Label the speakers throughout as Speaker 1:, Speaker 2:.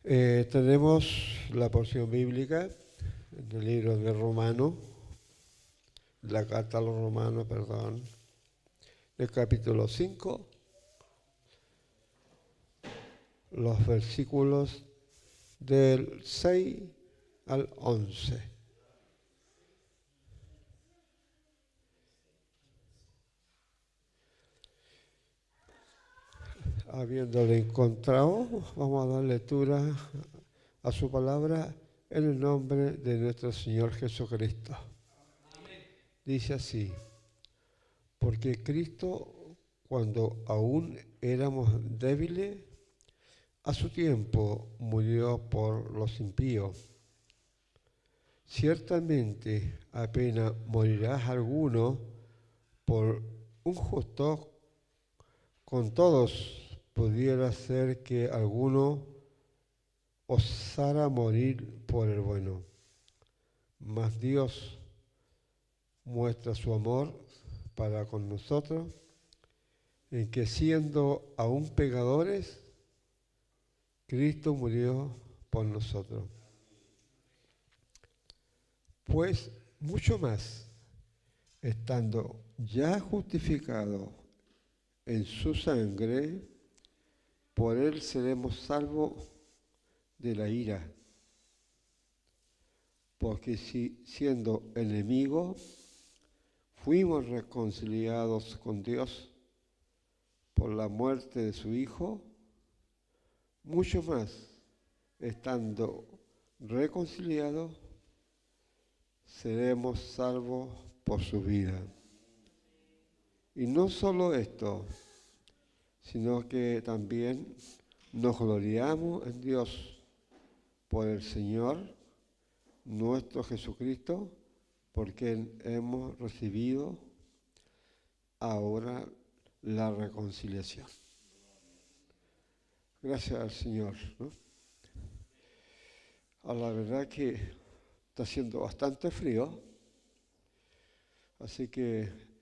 Speaker 1: Tenemos la porción bíblica del libro de Romanos, la carta a los Romanos, perdón, del capítulo 5, los versículos del 6 al 11. Habiéndole encontrado, vamos a dar lectura a su palabra en el nombre de nuestro Señor Jesucristo. Amén. Dice así: porque Cristo, cuando aún éramos débiles, a su tiempo murió por los impíos. Ciertamente apenas morirás alguno por un justo, con todos pudiera ser que alguno osara morir por el bueno. Mas Dios muestra su amor para con nosotros, en que siendo aún pecadores, Cristo murió por nosotros. Pues mucho más, estando ya justificados en su sangre, por él seremos salvos de la ira. Porque si siendo enemigos, fuimos reconciliados con Dios por la muerte de su Hijo, mucho más, estando reconciliados, seremos salvos por su vida. Y no solo esto, sino que también nos gloriamos en Dios por el Señor nuestro Jesucristo, porque hemos recibido ahora la reconciliación. Gracias al Señor, ¿no? A la verdad que está haciendo bastante frío, así que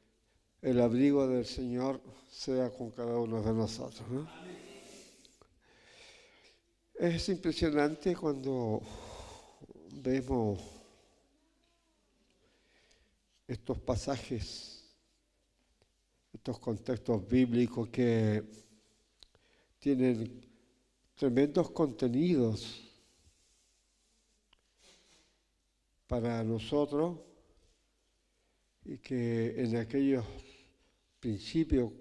Speaker 1: el abrigo del Señor sea con cada uno de nosotros, ¿no? Es impresionante cuando vemos estos pasajes, estos contextos bíblicos que tienen tremendos contenidos para nosotros y que en aquellos principios,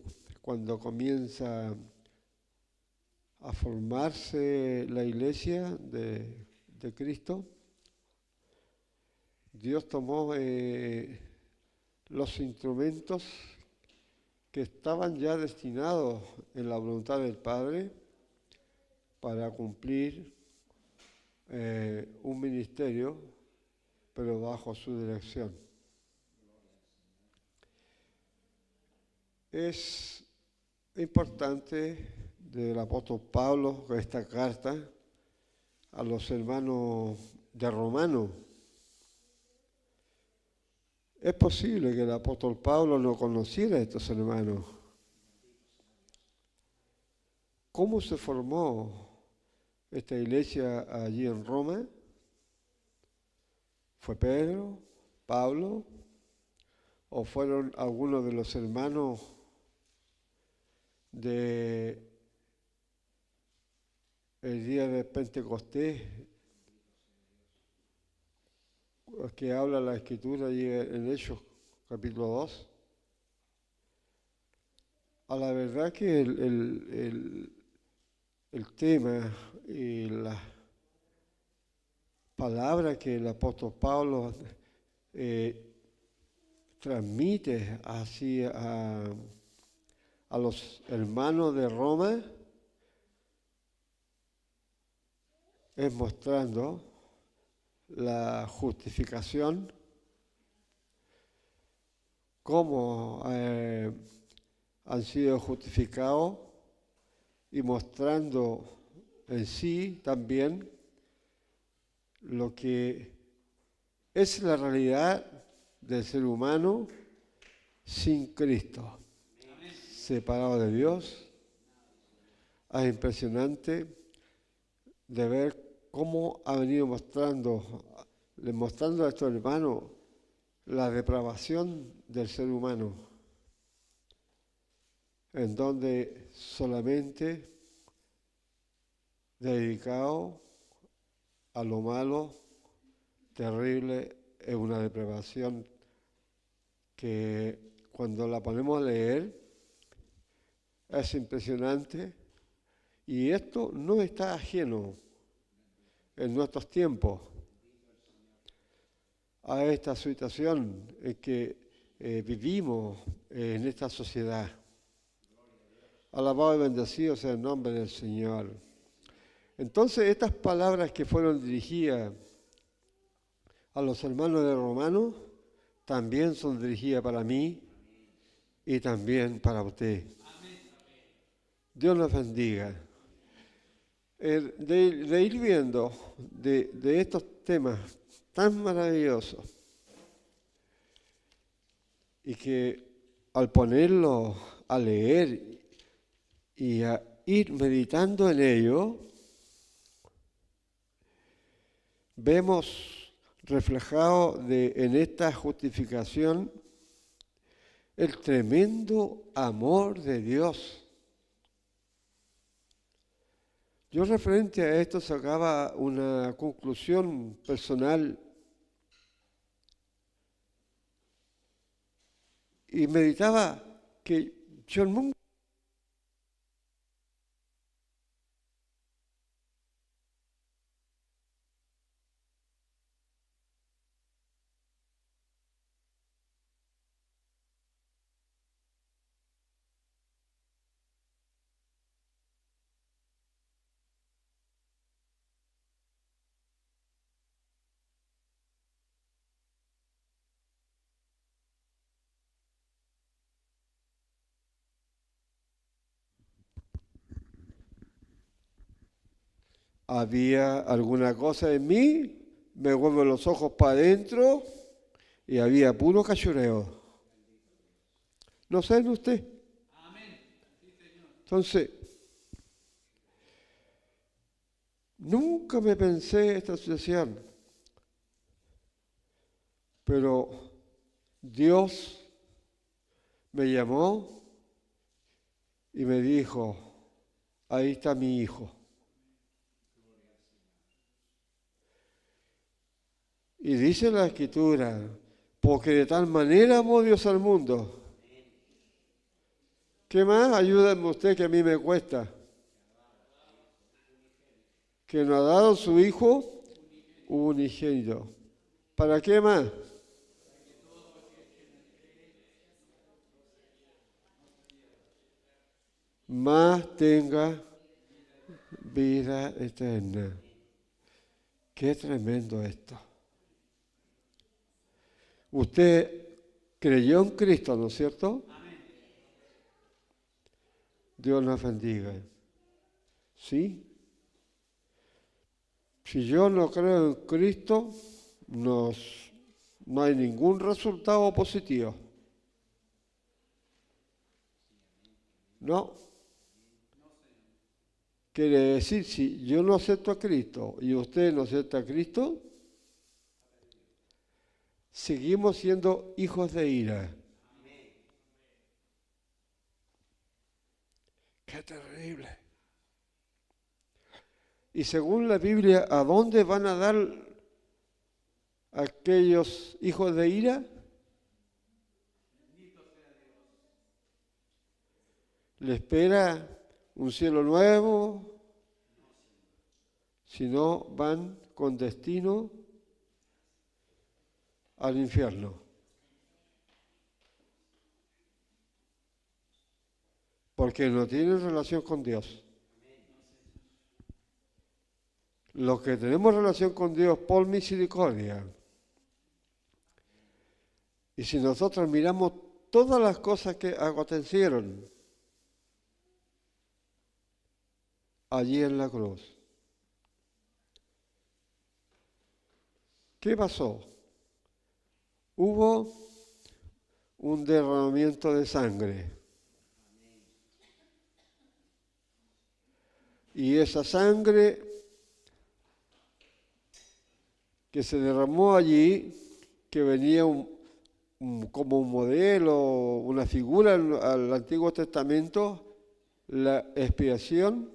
Speaker 1: cuando comienza a formarse la iglesia de Cristo, Dios tomó los instrumentos que estaban ya destinados en la voluntad del Padre para cumplir un ministerio, pero bajo su dirección. Es importante del apóstol Pablo esta carta a los hermanos de Romanos. Es posible que el apóstol Pablo no conociera a estos hermanos. ¿Cómo se formó esta iglesia allí en Roma? ¿Fue Pedro, Pablo, o fueron algunos de los hermanos de el día de Pentecostés, que habla la Escritura allí en Hechos, capítulo 2? A la verdad que el tema y la palabra que el apóstol Pablo transmite así a los hermanos de Roma es mostrando la justificación, cómo han sido justificados y mostrando en sí también lo que es la realidad del ser humano sin Cristo, separado de Dios. Es impresionante de ver cómo ha venido mostrando a estos hermanos la depravación del ser humano, en donde solamente dedicado a lo malo, terrible, es una depravación que cuando la ponemos a leer es impresionante, y esto no está ajeno en nuestros tiempos a esta situación en que vivimos en esta sociedad. Alabado y bendecido sea el nombre del Señor. Entonces, estas palabras que fueron dirigidas a los hermanos de Romanos también son dirigidas para mí y también para usted. Dios nos bendiga. De ir viendo de estos temas tan maravillosos, y que al ponerlo a leer y a ir meditando en ello, vemos reflejado en esta justificación el tremendo amor de Dios. Yo referente a esto sacaba una conclusión personal y meditaba que yo nunca había alguna cosa en mí, me vuelvo los ojos para adentro y había puro cachureo. ¿No saben usted? Entonces, nunca me pensé esta situación, pero Dios me llamó y me dijo, ahí está mi hijo. Y dice la Escritura, porque de tal manera amó Dios al mundo. ¿Qué más? Ayúdame usted, que a mí me cuesta. Que nos ha dado su Hijo unigénito. ¿Para qué más? Más tenga vida eterna. Qué tremendo esto. Usted creyó en Cristo, ¿no es cierto? Dios nos bendiga. ¿Sí? Si yo no creo en Cristo, no hay ningún resultado positivo. No. Quiere decir, si yo no acepto a Cristo y usted no acepta a Cristo, seguimos siendo hijos de ira. ¡Qué terrible! Y según la Biblia, ¿a dónde van a dar aquellos hijos de ira? ¿Le espera un cielo nuevo? Si no, van con destino al infierno. Porque no tienen relación con Dios. Los que tenemos relación con Dios por misericordia. Y si nosotros miramos todas las cosas que acontecieron allí en la cruz, ¿qué pasó? Hubo un derramamiento de sangre. Y esa sangre que se derramó allí, que venía como un modelo, una figura al Antiguo Testamento, la expiación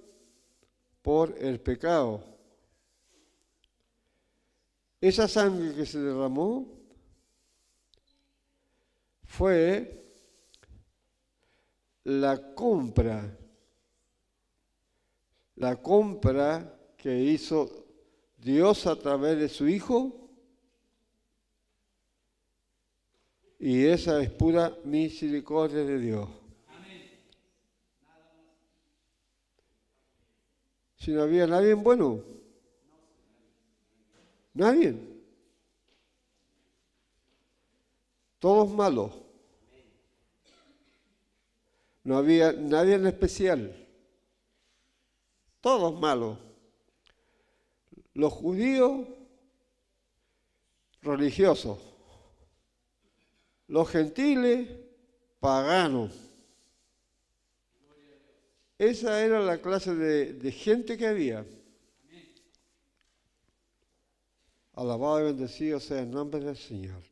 Speaker 1: por el pecado. Esa sangre que se derramó fue la compra que hizo Dios a través de su Hijo, y esa es pura misericordia de Dios. Si no había nadie bueno, nadie, todos malos, no había nadie en especial, todos malos. Los judíos religiosos, los gentiles paganos. Esa era la clase de gente que había. Alabado y bendecido sea el nombre del Señor.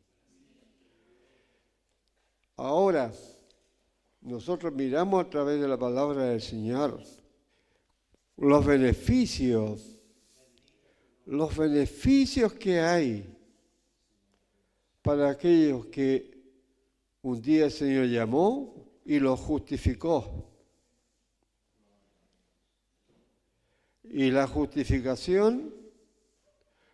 Speaker 1: Ahora, nosotros miramos a través de la palabra del Señor los beneficios que hay para aquellos que un día el Señor llamó y los justificó. Y la justificación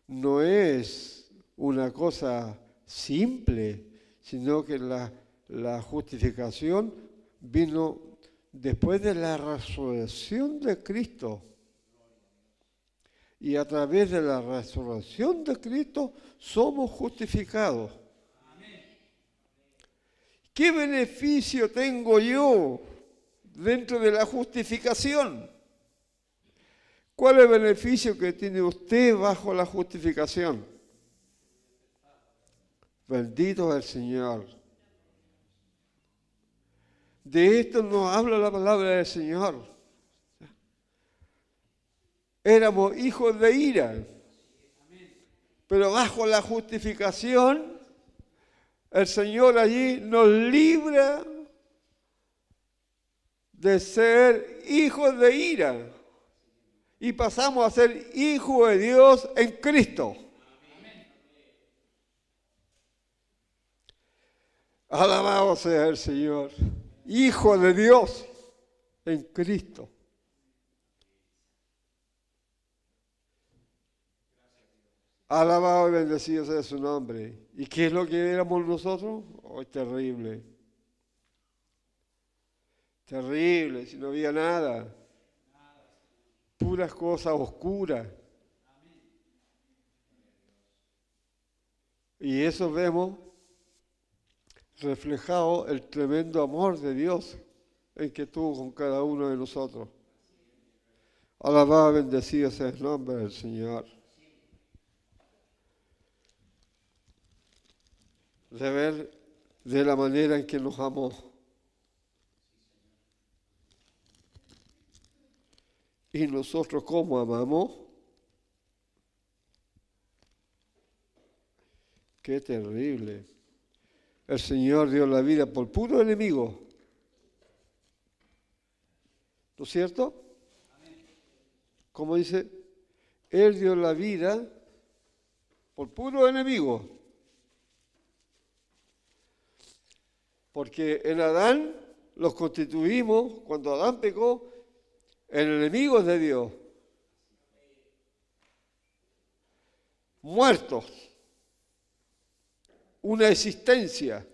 Speaker 1: no es una cosa simple, sino que la justificación vino después de la resurrección de Cristo. Y a través de la resurrección de Cristo somos justificados. ¿Qué beneficio tengo yo dentro de la justificación? ¿Cuál es el beneficio que tiene usted bajo la justificación? Bendito es el Señor. De esto nos habla la palabra del Señor. Éramos hijos de ira, pero bajo la justificación, el Señor allí nos libra de ser hijos de ira y pasamos a ser hijos de Dios en Cristo. Alabado sea el Señor, hijo de Dios en Cristo. Alabado y bendecido sea su nombre. ¿Y qué es lo que éramos nosotros? Oh, terrible. Terrible, si no había nada. Puras cosas oscuras. Y eso vemos reflejado el tremendo amor de Dios en que tuvo con cada uno de nosotros. Alabado y bendecido sea el nombre del Señor. De ver de la manera en que nos amó. Y nosotros, ¿cómo amamos? Qué terrible. El Señor dio la vida por puro enemigo. ¿No es cierto? Como dice, Él dio la vida por puro enemigo. Porque en Adán los constituimos, cuando Adán pecó, en enemigos de Dios. Muertos. Una existencia.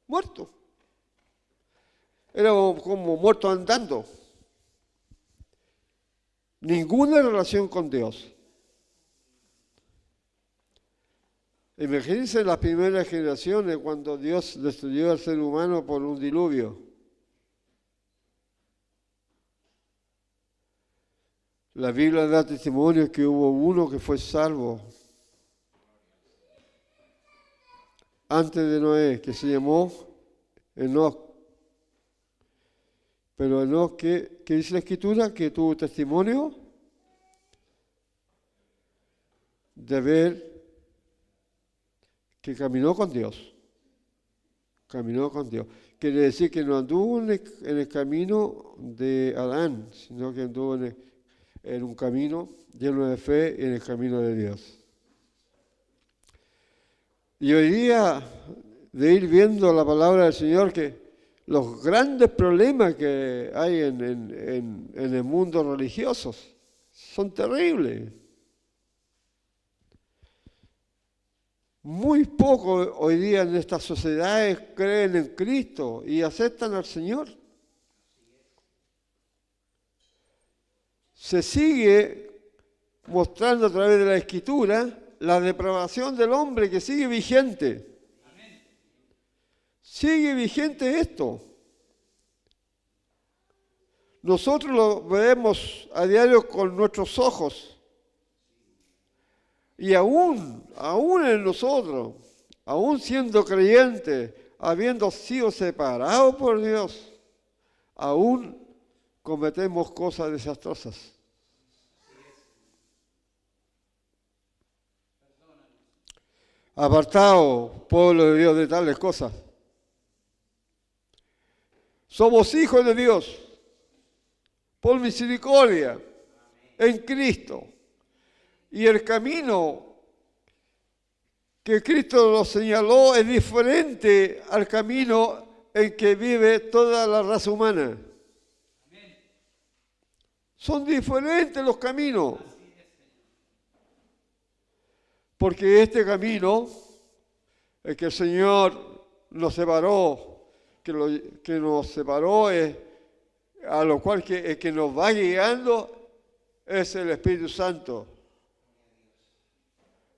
Speaker 1: Muertos. Éramos como muertos andando. Ninguna relación con Dios. Imagínense las primeras generaciones cuando Dios destruyó al ser humano por un diluvio. La Biblia da testimonio que hubo uno que fue salvo antes de Noé, que se llamó Enoc. Pero Enoc, ¿qué dice la Escritura? Que tuvo testimonio de ver que caminó con Dios. Caminó con Dios. Quiere decir que no anduvo en el camino de Adán, sino que anduvo en un camino lleno de fe y en el camino de Dios. Y hoy día, de ir viendo la palabra del Señor, que los grandes problemas que hay en el mundo religioso son terribles. Muy pocos hoy día en estas sociedades creen en Cristo y aceptan al Señor. Se sigue mostrando a través de la Escritura la depravación del hombre que sigue vigente. Sigue vigente esto. Nosotros lo vemos a diario con nuestros ojos. Y aún en nosotros, aún siendo creyentes, habiendo sido separados por Dios, aún cometemos cosas desastrosas. Apartado, pueblo de Dios, de tales cosas. Somos hijos de Dios, por misericordia, en Cristo. Y el camino que Cristo nos señaló es diferente al camino en que vive toda la raza humana. Son diferentes los caminos. Porque este camino, el que el Señor nos separó, que nos separó, a lo cual el que nos va guiando es el Espíritu Santo.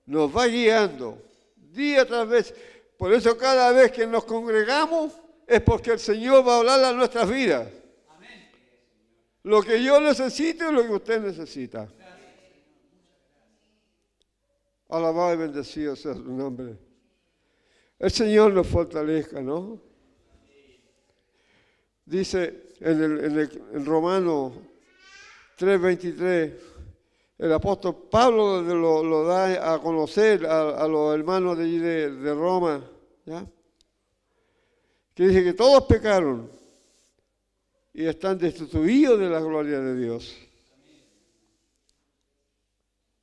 Speaker 1: Nos va guiando día tras vez. Por eso cada vez que nos congregamos es porque el Señor va a hablar a nuestras vidas. Amén. Lo que yo necesito y lo que usted necesita. Alabado y bendecido sea su nombre. El Señor nos fortalezca, ¿no? Dice en Romanos 3:23, el apóstol Pablo lo da a conocer a los hermanos de Roma, ¿ya? Que dice que todos pecaron y están destituidos de la gloria de Dios.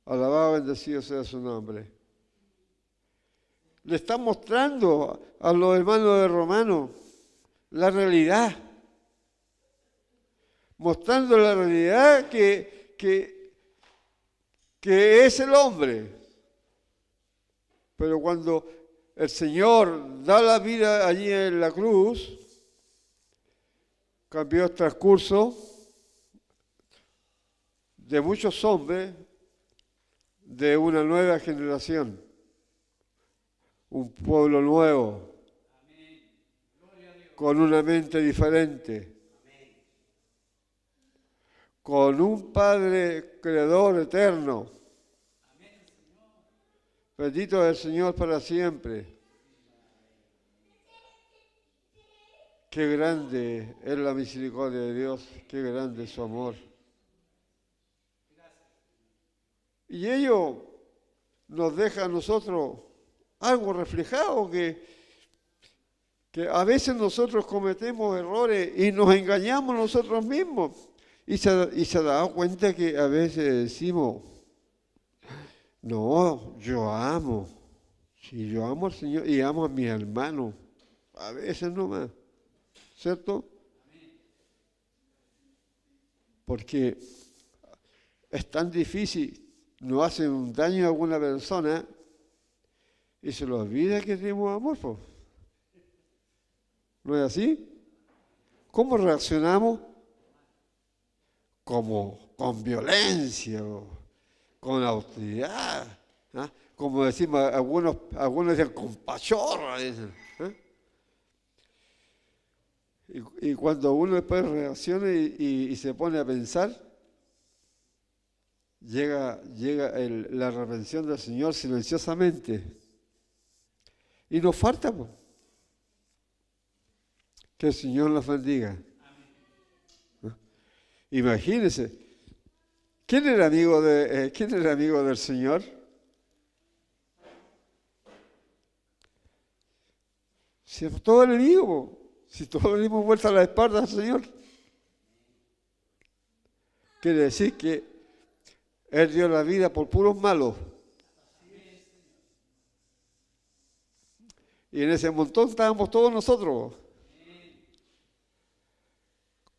Speaker 1: Alabado y bendecido sea su nombre. Le está mostrando a los hermanos de Romanos la realidad. Mostrando la realidad que es el hombre. Pero cuando el Señor da la vida allí en la cruz, cambió el transcurso de muchos hombres de una nueva generación, un pueblo nuevo, con una mente diferente, con un Padre Creador eterno. Bendito es el Señor para siempre. Qué grande es la misericordia de Dios, qué grande es su amor. Y ello nos deja a nosotros algo reflejado, que a veces nosotros cometemos errores y nos engañamos nosotros mismos. Y se ha dado cuenta que a veces decimos, no, yo amo. Sí, yo amo al Señor y amo a mi hermano. A veces nomás, ¿cierto? Porque es tan difícil, nos hacen un daño a alguna persona y se le olvida que tenemos amor, pues. ¿No es así? ¿Cómo reaccionamos? Como con violencia, con autoridad, ¿eh? Como decimos, algunos dicen con pachorra, dicen, ¿eh? Y cuando uno después reacciona y se pone a pensar, llega la reprensión del Señor silenciosamente. Y nos falta, pues. Que el Señor nos bendiga. Imagínense, ¿quién era amigo del Señor? Si es todo enemigo, si todos le dimos vuelta a la espalda al Señor. Quiere decir que Él dio la vida por puros malos. Y en ese montón estábamos todos nosotros.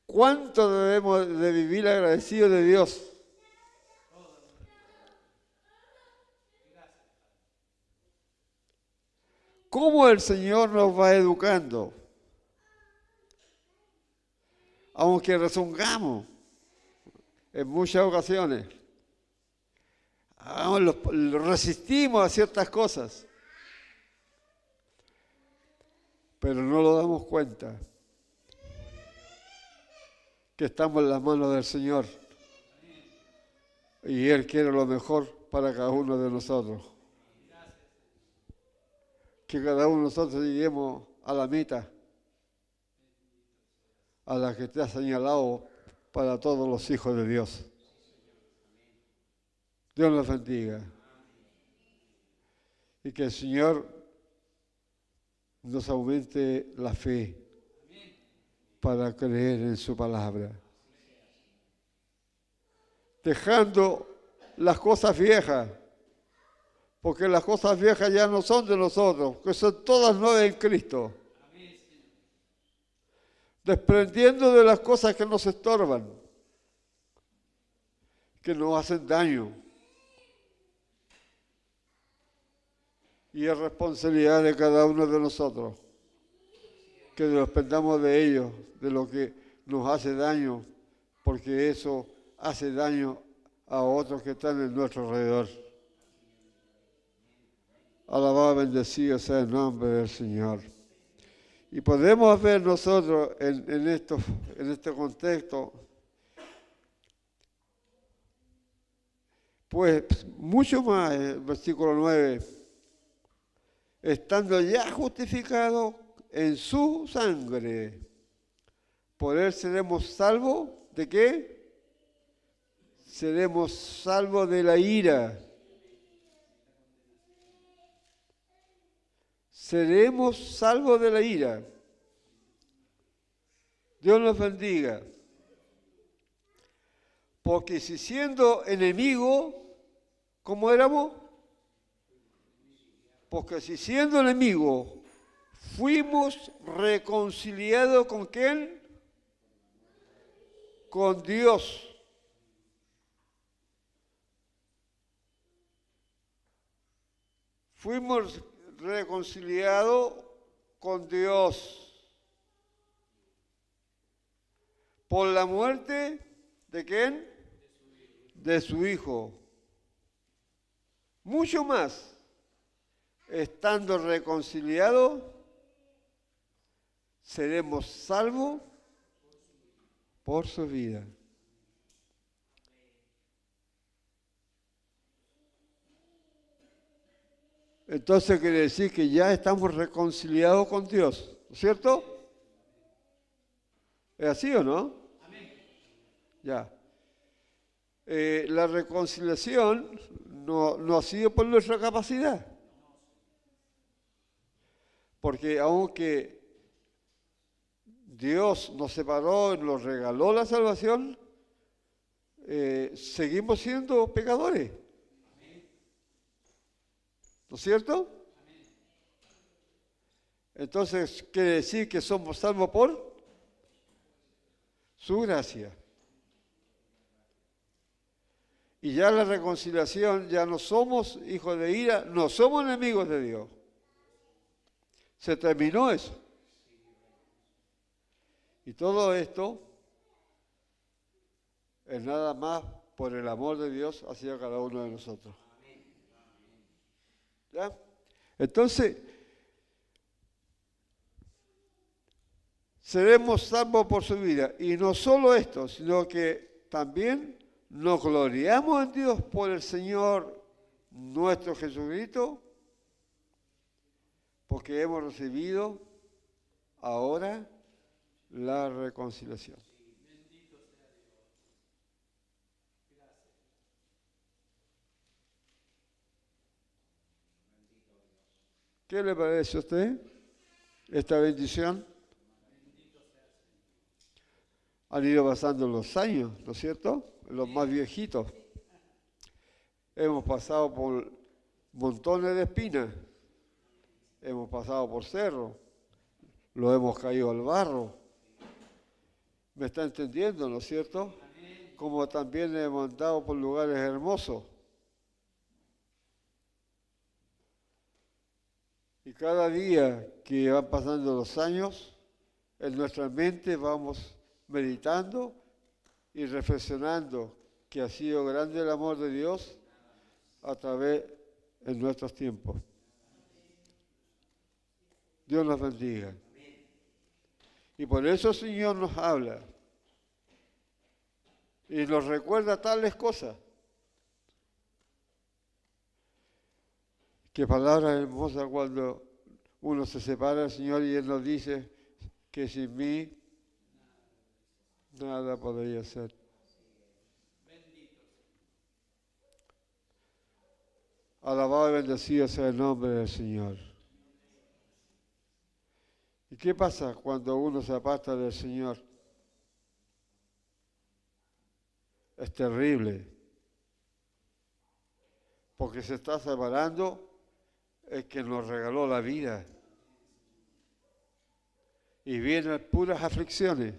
Speaker 1: ¿Cuánto debemos de vivir agradecidos de Dios? ¿Cómo el Señor nos va educando? Aunque rezongamos en muchas ocasiones, resistimos a ciertas cosas, pero no lo damos cuenta que estamos en las manos del Señor y Él quiere lo mejor para cada uno de nosotros. Que cada uno de nosotros lleguemos a la meta, a la que te ha señalado para todos los hijos de Dios. Dios los bendiga. Y que el Señor nos aumente la fe para creer en su palabra. Dejando las cosas viejas, porque las cosas viejas ya no son de nosotros, que son todas nuevas en Cristo. Desprendiendo de las cosas que nos estorban, que nos hacen daño. Y es responsabilidad de cada uno de nosotros que nos desprendamos de ellos, de lo que nos hace daño, porque eso hace daño a otros que están en nuestro alrededor. Alabado, bendecido sea el nombre del Señor. Y podemos ver nosotros en este contexto, pues mucho más, el versículo 9, estando ya justificados en su sangre, por Él seremos salvos, ¿de qué? Seremos salvos de la ira. Seremos salvos de la ira. Dios nos bendiga. Porque si siendo enemigos, ¿cómo éramos? Porque si siendo enemigos fuimos reconciliados ¿con quién? Con Dios. Fuimos reconciliados con Dios por la muerte ¿de quién? De su Hijo. Mucho más, estando reconciliados, seremos salvos por su vida. Entonces quiere decir que ya estamos reconciliados con Dios, ¿no es cierto? ¿Es así o no? Amén. Ya. La reconciliación no ha sido por nuestra capacidad. Porque aunque Dios nos separó y nos regaló la salvación, seguimos siendo pecadores. ¿No es cierto? Entonces, quiere decir que somos salvos por su gracia. Y ya la reconciliación, ya no somos hijos de ira, no somos enemigos de Dios. Se terminó eso. Y todo esto es nada más por el amor de Dios hacia cada uno de nosotros. ¿Ya? Entonces, seremos salvos por su vida. Y no solo esto, sino que también nos gloriamos en Dios por el Señor nuestro Jesucristo, porque hemos recibido ahora la reconciliación. ¿Qué le parece a usted? esta bendición. Han ido pasando los años, ¿no es cierto? Los más viejitos. Hemos pasado por montones de espinas. Hemos pasado por cerros. Lo hemos caído al barro. ¿Me está entendiendo, no es cierto? Como también hemos andado por lugares hermosos. Y cada día que van pasando los años, en nuestra mente vamos meditando y reflexionando que ha sido grande el amor de Dios a través de nuestros tiempos. Dios nos bendiga. Y por eso el Señor nos habla y nos recuerda tales cosas. Qué palabra hermosa cuando uno se separa del Señor y Él nos dice que sin mí nada podría ser. Alabado y bendecido sea el nombre del Señor. ¿Y qué pasa cuando uno se aparta del Señor? Es terrible, porque se está separando el que nos regaló la vida. Y vienen puras aflicciones,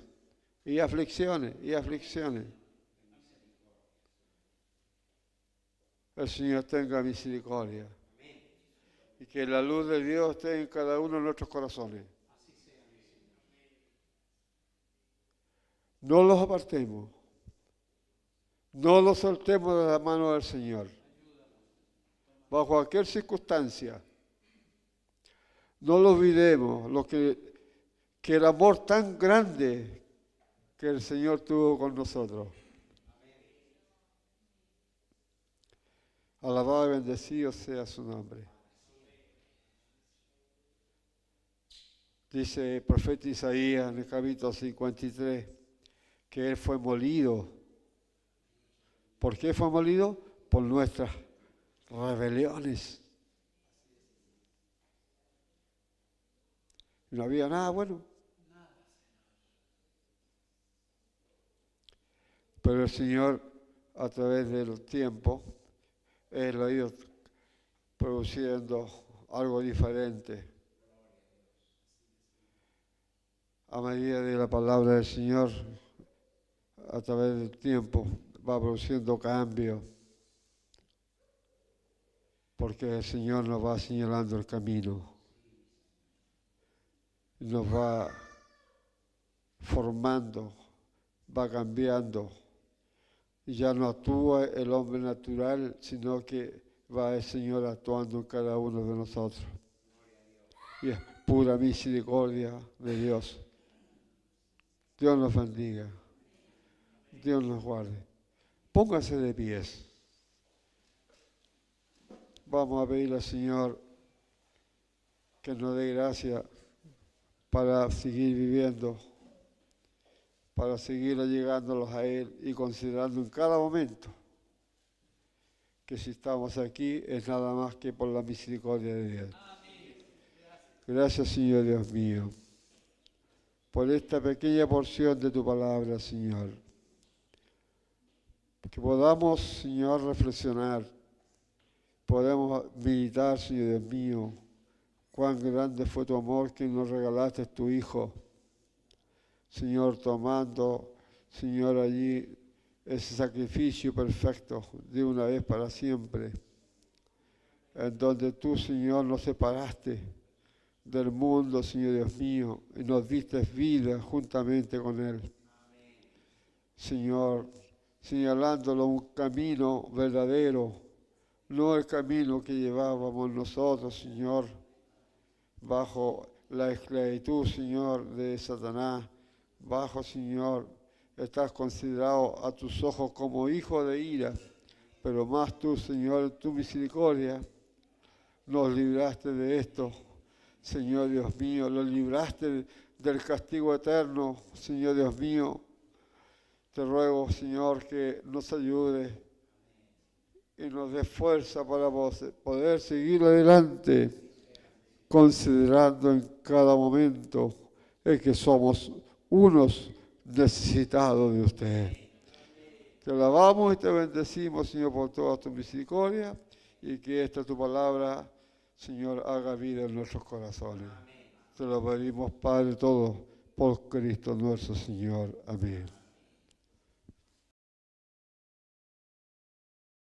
Speaker 1: y aflicciones, y aflicciones. El Señor tenga misericordia. Y que la luz de Dios esté en cada uno de nuestros corazones. No los apartemos. No los soltemos de la mano del Señor. Bajo cualquier circunstancia. No lo olvidemos, que el amor tan grande que el Señor tuvo con nosotros. Alabado y bendecido sea su nombre. Dice el profeta Isaías en el capítulo 53 que Él fue molido. ¿Por qué fue molido? Por nuestras rebeliones. No había nada bueno. Pero el Señor, a través de los tiempos, Él ha ido produciendo algo diferente. A medida de la palabra del Señor, a través del tiempo, va produciendo cambios. Porque el Señor nos va señalando el camino. Nos va formando, va cambiando. Y ya no actúa el hombre natural, sino que va el Señor actuando en cada uno de nosotros. Y es pura misericordia de Dios. Dios nos bendiga. Dios nos guarde. Póngase de pies. Vamos a pedirle al Señor que nos dé gracia para seguir viviendo, para seguir llegándolos a Él y considerando en cada momento que si estamos aquí es nada más que por la misericordia de Dios. Gracias, Señor Dios mío, por esta pequeña porción de tu palabra, Señor. Que podamos, Señor, reflexionar, podemos meditar, Señor Dios mío, cuán grande fue tu amor que nos regalaste tu Hijo. Señor, tomando, Señor, allí ese sacrificio perfecto de una vez para siempre, en donde tú, Señor, nos separaste del mundo, Señor Dios mío, y nos diste vida juntamente con Él. Señor, señalándolo un camino verdadero, no el camino que llevábamos nosotros, Señor, bajo la esclavitud, Señor, de Satanás, bajo, Señor, estás considerado a tus ojos como hijo de ira, pero más tú, Señor, tu misericordia, nos libraste de esto, Señor Dios mío, nos libraste del castigo eterno, Señor Dios mío. Te ruego, Señor, que nos ayude y nos dé fuerza para poder seguir adelante considerando en cada momento el que somos unos necesitados de usted. Te alabamos y te bendecimos, Señor, por toda tu misericordia y que esta tu palabra, Señor, haga vida en nuestros corazones. Te lo pedimos, Padre, todo por Cristo nuestro Señor. Amén.